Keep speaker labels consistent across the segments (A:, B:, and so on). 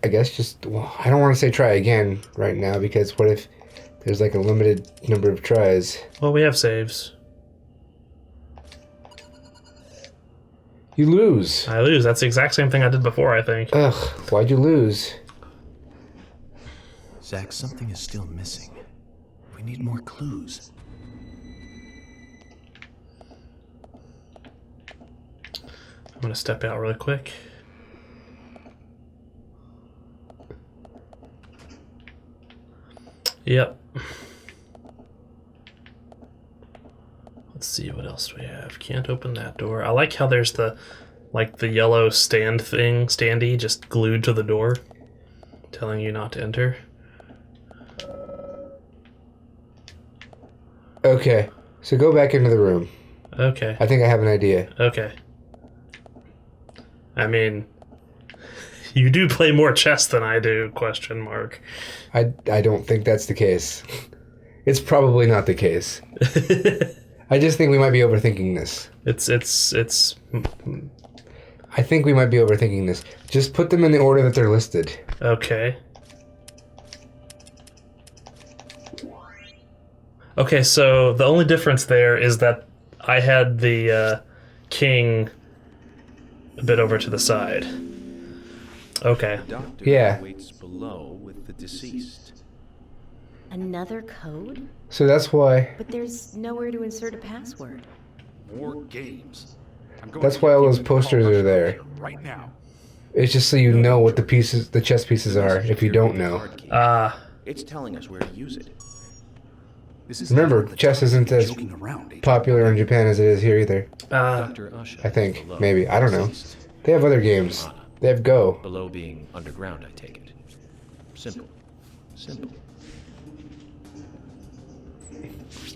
A: I guess just... Well, I don't want to say try again right now, because what if there's like a limited number of tries?
B: Well, we have saves.
A: You lose.
B: I lose. That's the exact same thing I did before, I think.
A: Ugh, why'd you lose?
C: Zach, something is still missing. We need more clues.
B: I'm going to step out really quick. Yep. Let's see what else we have. Can't open that door. I like how there's the yellow standy just glued to the door, telling you not to enter.
A: Okay, so go back into the room.
B: Okay.
A: I think I have an idea.
B: Okay. I mean, you do play more chess than I do, question mark.
A: I don't think that's the case. It's probably not the case. I just think we might be overthinking this.
B: It's
A: I think we might be overthinking this. Just put them in the order that they're listed.
B: okay. Okay, so the only difference there is that I had the king a bit over to the side. Okay.
D: Doctor
A: Yeah.
D: waits below with the deceased.
E: Another code?
A: So that's why...
E: But there's nowhere to insert a password.
D: More games. I'm going
A: That's
D: to
A: why all
D: give
A: those
D: you the call
A: posters are there.
D: right now.
A: It's just so you know what the chess pieces are, if you don't know.
D: It's telling us where to use it.
C: This is
A: Remember, chess isn't as
C: joking around, Agent.
A: popular in Japan as it is here either.
D: Dr. Usha.
A: I think.
D: below
A: Maybe. I don't know.
D: deceased.
A: They have other games. They have Go.
D: Below being underground, I take it. Simple. Simple.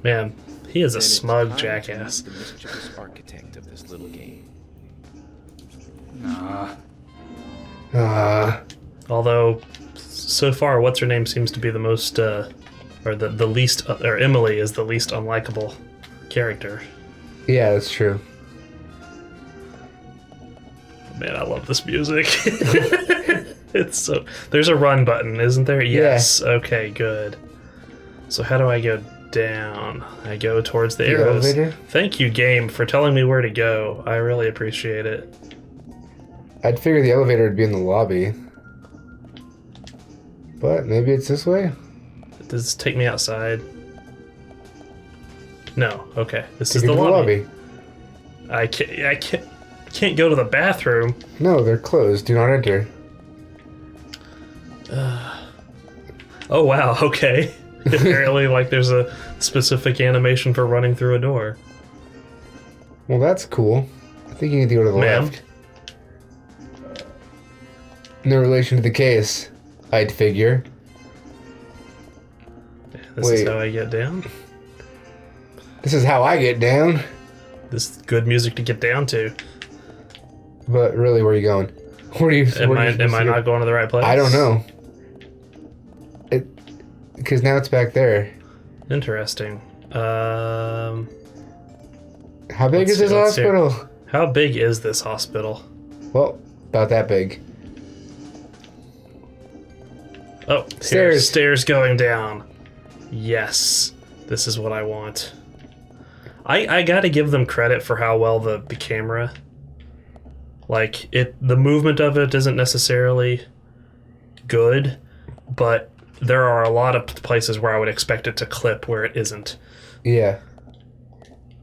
B: Man, he is a
D: Then it's
B: smug
D: time to
B: jackass.
D: meet the mischievous architect of this little game.
B: Although, so far, what's her name seems to be the most, or the least, or Emily is the least unlikable character.
A: Yeah, that's true.
B: Man, I love this music. It's so... There's a run button, isn't there? Yes. Okay, good. So how do I go down? I go towards the arrows.
A: elevator?
B: Thank you, game, for telling me where to go. I really appreciate it.
A: I'd figure the elevator would be in the lobby. But maybe it's this way?
B: Does this take me outside? No. Okay. This is
A: Take
B: the
A: it to
B: lobby. I can't go to the bathroom.
A: No, they're closed. Do not enter.
B: Oh wow, okay. Apparently, like, there's a specific animation for running through a door.
A: Well, that's cool. I think you need to go to the
B: Ma'am?
A: left. No relation to the case, I'd figure.
B: This
A: Wait.
B: is how I get down.
A: This is how I get down.
B: This is good music to get down to.
A: But really, where are you going? Where are you?
B: Am I not going to the right place?
A: I don't know. Because now it's back there.
B: Interesting.
A: How big
B: Let's
A: is this
B: see, let's see.
A: hospital?
B: How big is this hospital?
A: Well, about that big.
B: Oh,
A: Stairs.
B: Stairs going down. Yes, this is what I want. I gotta give them credit for how well the camera, like, the movement of it isn't necessarily good, but there are a lot of places where I would expect it to clip where it isn't.
A: Yeah.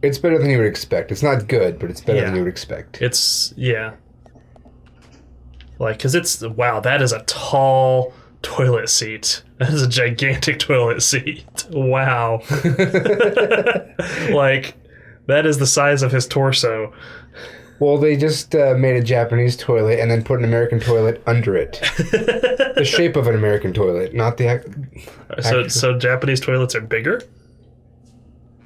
A: It's better than you would expect. It's not good, but it's better than
B: Yeah.
A: you would expect.
B: It's, yeah. Like, 'cause it's, wow, that is a tall toilet seat. That is a gigantic toilet seat. Wow. Like, that is the size of his torso.
A: Well, they just made a Japanese toilet and then put an American toilet under it. The shape of an American toilet, not the
B: So Japanese toilets are bigger?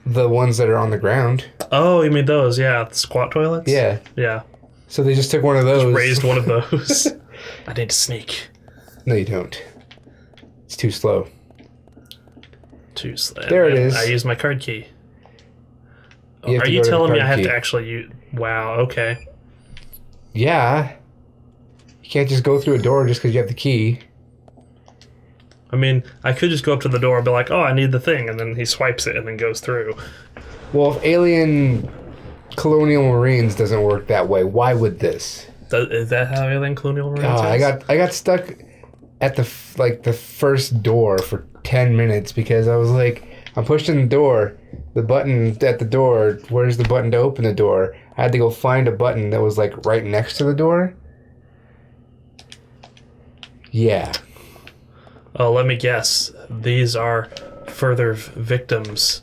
A: the ones that are on the ground.
B: Oh, you mean those? Yeah, the squat toilets.
A: Yeah.
B: Yeah.
A: So they just took one of those.
B: Raised one of those. I need to sneak.
A: No, you don't. It's too slow.
B: Too slow.
A: There it is.
B: I used my card key.
A: You have
B: Are
A: to
B: you
A: go to the
B: telling me I
A: card
B: have
A: key.
B: to actually use... Wow, okay.
A: Yeah. You can't just go through a door just because you have the key.
B: I mean, I could just go up to the door and be like, oh, I need the thing, and then he swipes it and then goes through.
A: Well, if Alien Colonial Marines doesn't work that way, why would this?
B: Is that how Alien Colonial Marines
A: Oh,
B: is?
A: I got stuck at the first door for 10 minutes because I was like, I'm pushing the door, the button at the door. Where's the button to open the door? I had to go find a button that was like right next to the door. Yeah.
B: Oh, let me guess. These are further victims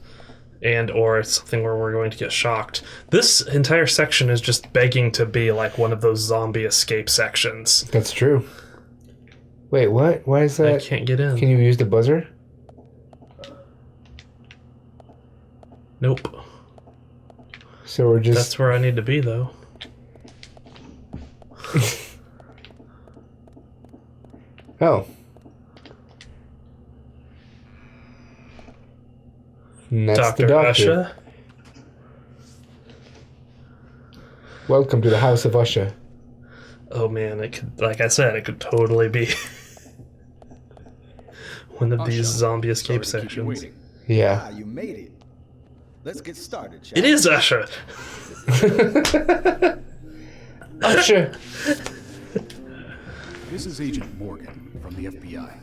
B: and or it's something where we're going to get shocked. This entire section is just begging to be like one of those zombie escape sections.
A: That's true. Wait, what? Why is that?
B: I can't get in.
A: Can you use the buzzer?
B: Nope.
A: So we're just...
B: That's where I need to be, though.
A: Oh. And that's
B: Dr.
A: the doctor.
B: Usha?
A: Welcome to the House of Usha.
B: Oh man, it could, like I said, it could totally be one of these zombie escape sections.
A: Yeah.
C: Ah, you made it. Let's get started, shall
B: It is Usha.
A: Usha.
F: This is Agent Morgan from the FBI.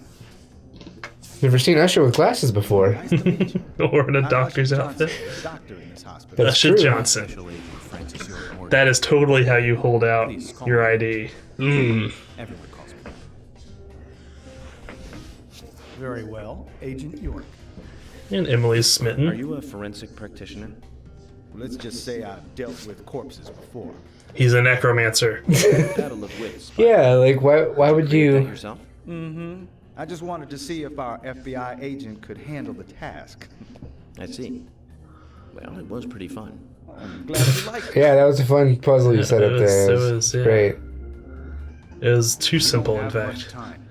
A: Never seen Usha with glasses before.
C: Nice to meet you.
B: Or in a
C: I'm
B: doctor's
C: Usher
B: outfit.
C: Johnson, doctor in this hospital.
A: That's
B: Usha
A: true.
B: Johnson.
F: Special Agent Francis York Morgan.
B: That is totally how you hold out
F: Please call
B: your
F: me.
B: ID. Mm.
F: Everyone calls me. Very well, Agent York.
B: And Emily's
D: Are
B: smitten.
D: you a forensic practitioner?
C: Let's just say I've dealt with corpses before.
B: He's a necromancer.
D: Battle of wits.
A: Yeah, like why would
D: Create that
A: you...
D: yourself?
C: Mm-hmm. I just wanted to see if our FBI agent could handle the task.
D: I see. Well, it was pretty fun.
C: I'm glad you like it.
A: Yeah, that was a fun puzzle you set up there.
B: it was, yeah.
A: Great.
B: It was too
C: We don't
B: simple, in
C: have much
B: fact.
C: time.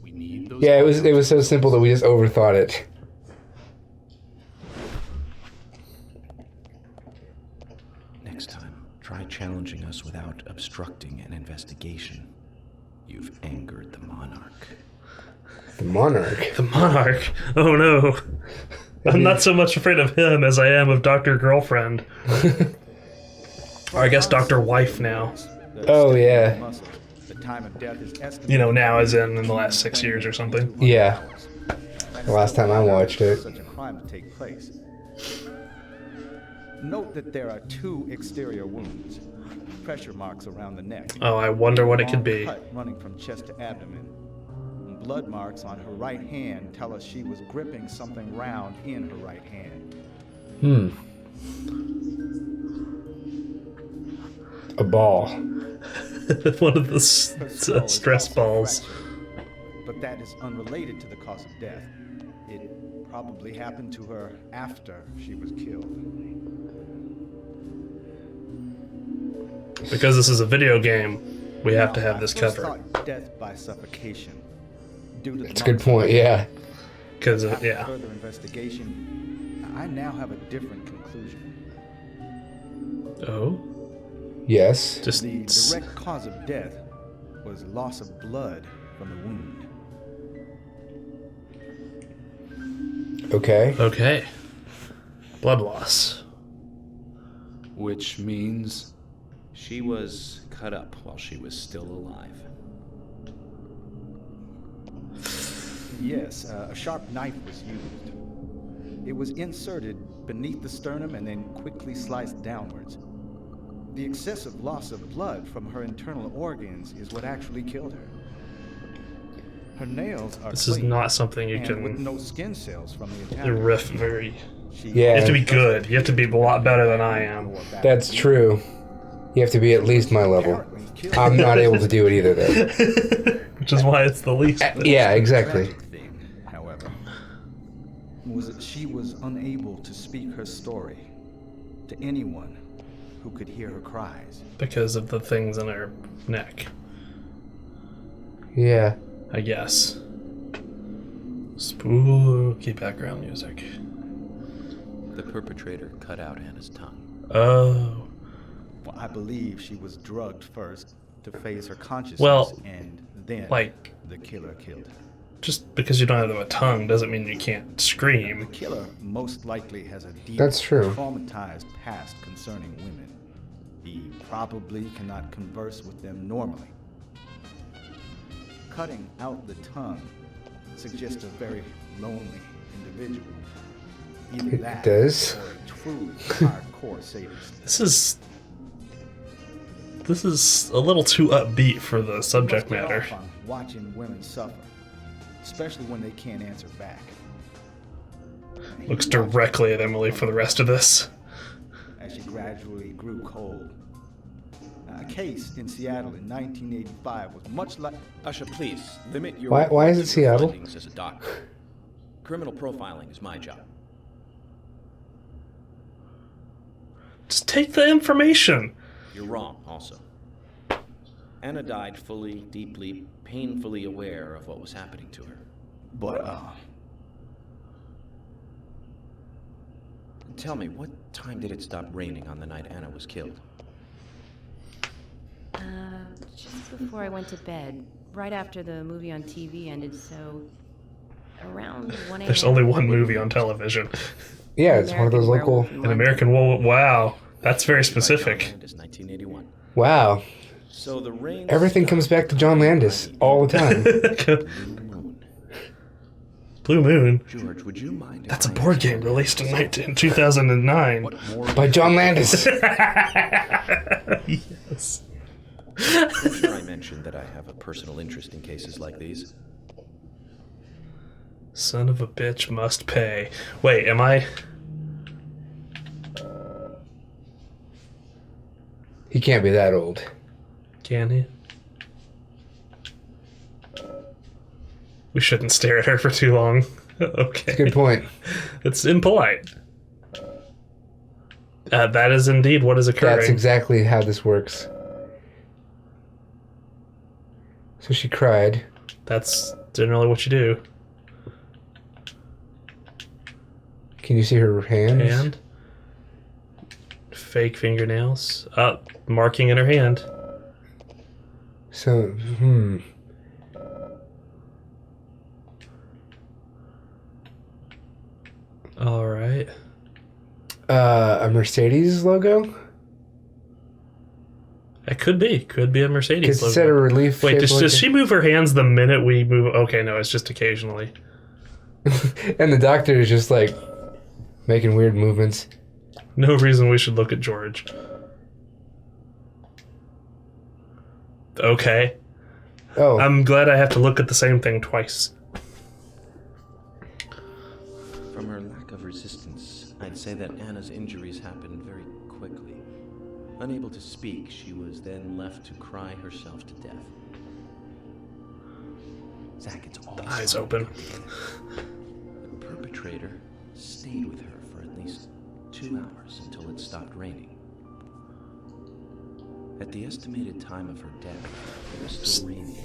F: We need those.
A: Yeah, it was so simple that we just overthought it.
D: Next time, try challenging us without obstructing an investigation. You've angered the monarch.
A: The Monarch.
B: The Monarch. Oh no. I'm not so much afraid of him as I am of Dr. Girlfriend. Or I guess Dr. Wife now.
A: Oh, yeah.
C: The time of death is estimated.
B: You know, now as in the last 6 years or something.
A: Yeah. The last time I watched it.
C: Such a crime to take place. Note that there are 2 exterior wounds, pressure marks around the neck.
B: Oh, I wonder what it could
C: Long
B: be.
C: cut running from chest to abdomen. Blood marks on her right hand tell us she was gripping something round in her right hand.
A: A ball.
B: One of the
C: Her skull is
B: stress
C: also
B: balls.
C: fractured, but that is unrelated to the cause of death. It probably happened to her after she was killed.
B: Because this is a video game, we have to
C: Now,
B: have
C: I
B: this
C: first
B: covered.
C: thought death by suffocation. Due to
A: That's a good point,
C: yeah.
A: yeah.
B: Because,
C: After
B: yeah.
C: further investigation, I now have a different conclusion.
B: Oh?
A: Yes.
B: Just.
C: The direct cause of death was loss of blood from the wound.
A: Okay.
B: Okay. Blood loss.
F: Which means
D: She was cut up while she was still alive.
C: Yes, a sharp knife was used. It was inserted beneath the sternum and then quickly sliced downwards. The excessive loss of blood from her internal organs is what actually killed her. Her nails are
B: This is
C: clean,
B: not something you
C: and with
B: can
C: no skin cells from the attack.
B: riff very.
C: She
A: Yeah.
B: You have to be good. You have to be a lot better than I am.
A: That's true. You have to be at least my level.
C: apparently killed
A: I'm not able to do it either, though.
B: Which is why it's the least.
A: Yeah, exactly.
C: tragic thing, however, was that she was unable to speak her story to anyone who could hear her cries.
B: Because of the things in her neck,
A: Yeah.
B: I guess. Spooky background music.
D: The perpetrator cut out Anna's tongue.
B: Oh.
C: Well, I believe she was drugged first, to phase her consciousness,
B: Well,
C: and then
B: like-
C: the killer killed her.
B: Just because you don't have a tongue doesn't mean you can't
C: The
B: scream.
C: killer most likely has a deep,
A: That's true.
C: traumatized past concerning women. He probably cannot converse with them normally. Cutting out the tongue suggests a very lonely individual. Either
A: It
C: that
A: does.
C: or a truly hardcore sadist.
B: This is a little too upbeat for the subject
C: Must get
B: matter.
C: off on watching women suffer, especially when they can't answer back. And he
B: Looks
C: watched
B: directly at Emily for the rest of this.
C: as she gradually grew cold. A case in Seattle in 1985 was much like.
D: Usha, please limit your.
A: Why is it
D: reports to your
A: Seattle?
D: findings as a doctor. Criminal profiling is my job.
B: Just take the information.
D: You're wrong, also. Anna died fully, deeply, painfully aware of what was happening to her.
C: But,
D: Tell me, what time did it stop raining on the night Anna was killed?
E: Just before I went to bed, right after the movie on TV ended, so around 1 a.m.
B: There's only one movie on television.
A: Yeah, it's one of those
E: American
A: local.
E: Werewolf in
B: An
E: London.
B: American Wow, that's very
D: By John
B: specific.
D: Landis, 1981.
A: Wow.
D: So the rain.
A: Everything comes back to John Landis all the time.
D: Blue Moon.
B: Blue Moon.
D: George, would you mind? if
B: That's a
D: I
B: board
D: asked
B: game
D: you
B: released in 2009.
D: What more
A: By John Landis.
B: Yes.
D: I'm sure I mentioned that I have a personal interest in cases like these.
B: Son of a bitch must pay. Wait, am I?
A: He can't be that old.
B: Can he? We shouldn't stare at her for too long. Okay.
A: Good point.
B: It's impolite. That is indeed what is occurring.
A: That's exactly how this works. So she cried.
B: That's generally what you do.
A: Can you see her hands?
B: Hand. Fake fingernails. Marking in her hand.
A: So,
B: All right.
A: A Mercedes logo?
B: It could be. Could be a Mercedes
A: Because it
B: logo.
A: said a relief.
B: Wait,
A: shaped
B: does
A: like
B: she move her hands the minute we move? Okay, no, it's just occasionally.
A: And the doctor is just like making weird movements.
B: No reason we should look at George. Okay.
A: Oh,
B: I'm glad I have to look at the same thing twice.
D: From her lack of resistance, I'd say that Anna's injuries happened very quickly. Unable to speak, she was then left to cry herself to death. Zach, it's all
B: Eyes open.
D: The perpetrator stayed with her for at least 2 hours until it stopped raining. At the estimated time of her death, it was still raining.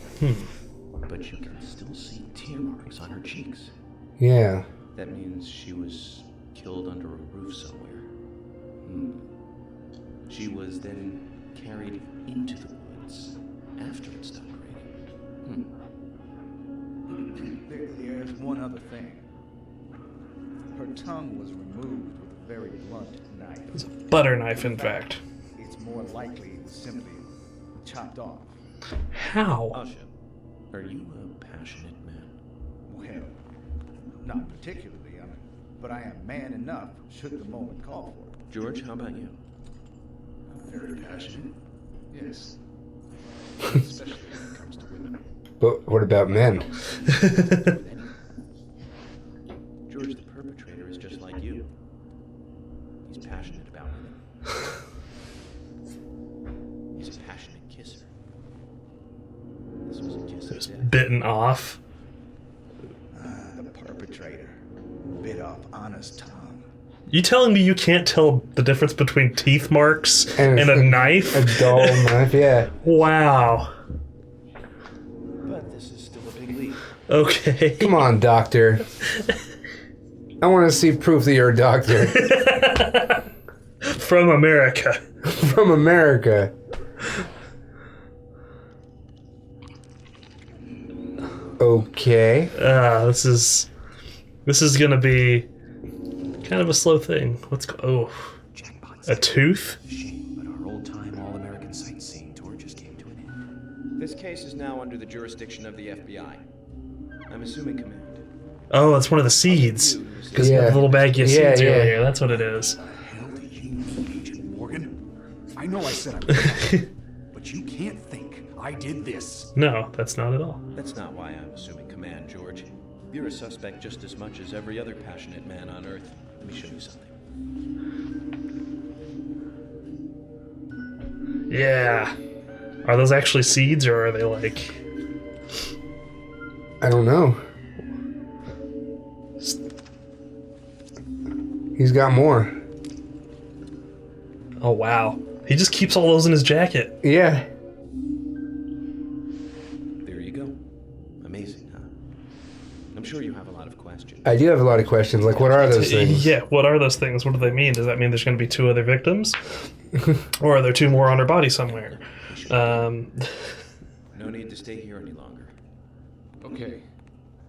D: But you can still see tear marks on her cheeks.
A: yeah.
D: That means she was killed under a roof somewhere. She was then carried into the woods after it stopped raining.
C: There's one other thing. Her tongue was removed with a very blunt knife.
B: It's a butter knife, in fact.
C: It's more likely it was simply chopped off.
B: How?
D: Asha, are you a passionate man?
C: Well, not particularly, but I am man enough should the moment call for it.
D: George, how about you?
F: Very passionate. Yes. Especially when it comes to women.
A: But what about men?
D: George, the perpetrator, is just like you. He's passionate about women. He's a passionate kisser. This was a kiss of death.
B: Bitten off.
C: The perpetrator bit off Anna's tongue.
B: You telling me you can't tell the difference between teeth marks and a knife?
A: A dull knife, yeah.
B: Wow.
D: But this is still a big leap.
B: Okay.
A: Come on, doctor. I want to see proof that you're a doctor.
B: From America.
A: From America. Okay.
B: This is gonna be kind of a slow thing. Let's go. Oh, a tooth.
D: Shame, but our old-time all-American sightseeing tour just came to an end. This case is now under the jurisdiction of the FBI. I'm assuming command.
B: Oh, that's one of the seeds. Because
A: Yeah.
B: the little baggie of
A: Yeah,
B: seeds
A: yeah.
B: earlier. That's what it is.
F: The hell do you mean, Agent Morgan? I know I said I would, but you can't think I did this.
B: No, that's not at all.
D: That's not why I'm assuming command, George. You're a suspect just as much as every other passionate man on Earth. Let me show you something.
B: Yeah. Are those actually seeds, or are they like...
A: I don't know. He's got more.
B: Oh, wow. He just keeps all those in his jacket.
A: Yeah.
D: There you go. Amazing, huh? I'm sure you have a lot of questions.
A: I do have a lot of questions. Like, what are those things?
B: Yeah, what are those things? What do they mean? Does that mean there's going to be 2 other victims? Or are there 2 more on her body somewhere?
D: No need to stay here any longer.
F: Okay.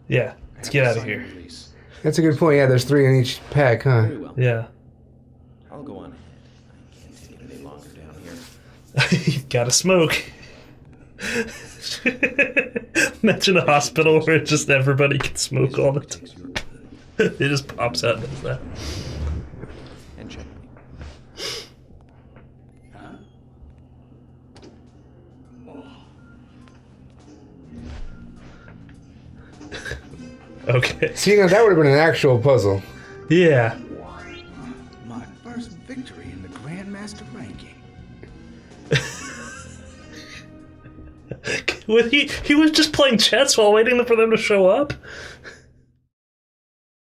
B: Yeah, let's get out of
F: Sign
B: here.
F: the release.
A: That's a good point. Yeah, there's 3 in each pack, huh?
D: Very well.
B: Yeah.
D: I'll go on ahead. I can't take it any longer down here.
B: You gotta smoke. Imagine a hospital where just everybody can smoke all the time.
D: Takes your
B: It just pops out and does that.
D: and check me.
F: Huh?
B: Okay.
A: See, now that would have been an actual puzzle.
B: Yeah.
F: My first victory in the Grandmaster ranking.
B: He was just playing chess while waiting for them to show up?